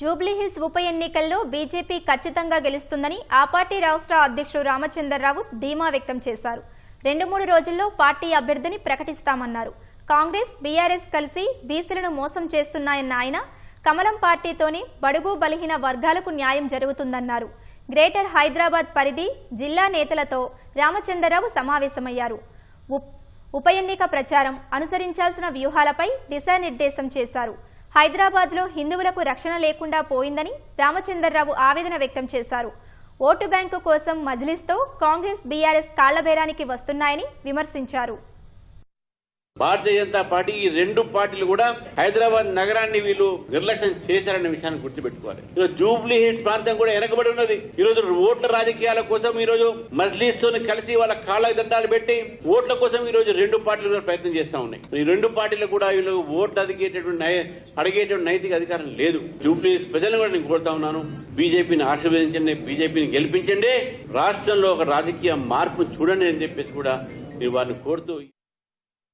జూబ్లీహిల్స్ ఉప ఎన్నికల్లో బీజేపీ ఖచ్చితంగా గెలుస్తుందని ఆ పార్టీ రాష్ట్ర అధ్యక్షుడు రామచంద్రరావు ధీమా వ్యక్తం చేశారు. 2-3 రోజుల్లో పార్టీ అభ్యర్థిని ప్రకటిస్తామన్నారు. కాంగ్రెస్, బీఆర్ఎస్ కలిసి బీసీలను మోసం చేస్తున్నాయన్న ఆయన, కమలం పార్టీతోనే బడుగు బలహీన వర్గాలకు న్యాయం జరుగుతుందన్నారు. గ్రేటర్ హైదరాబాద్ పరిధి జిల్లా నేతలతో రామచంద్రరావు సమావేశమయ్యారు. ఉప ఎన్నిక ప్రచారం, అనుసరించాల్సిన వ్యూహాలపై దిశానిర్దేశం చేశారు. హైదరాబాద్లో హిందువులకు రక్షణ లేకుండా పోయిందని రామచంద్రరావు ఆవేదన వ్యక్తం చేశారు. ఓటు బ్యాంకు కోసం మజ్లిస్తో కాంగ్రెస్, బీఆర్ఎస్ కాళ్లబేరానికి వస్తున్నాయని విమర్శించారు. భారతీయ జనతా పార్టీ ఈ రెండు పార్టీలు కూడా హైదరాబాద్ నగరాన్ని వీళ్ళు నిర్లక్ష్యం చేశారనే విషయాన్ని గుర్తుపెట్టుకోవాలి. ఈరోజు జూబ్లీ హిల్స్ ప్రాంతం కూడా వెనకబడి ఉన్నది. ఈ రోజు ఓట్ల రాజకీయాల కోసం ఈ రోజు మజ్లిస్ తో కలిసి వాళ్ళ కాళ్ళ దండాలు పెట్టి ఓట్ల కోసం ఈ రోజు రెండు పార్టీలు ప్రయత్నం చేస్తా ఉన్నాయి. ఈ రెండు పార్టీలు కూడా వీళ్ళు ఓట్లు అడిగేటువంటి నైతిక అధికారం లేదు. జూబ్లీ హిల్స్ ప్రజలను కూడా నేను కోరుతా ఉన్నాను, బీజేపీని ఆశీర్వదించండి, బీజేపీని గెలిపించండి, రాష్ట్రంలో ఒక రాజకీయ మార్పు చూడండి అని చెప్పేసి కూడా నేను వారిని కోరుతూ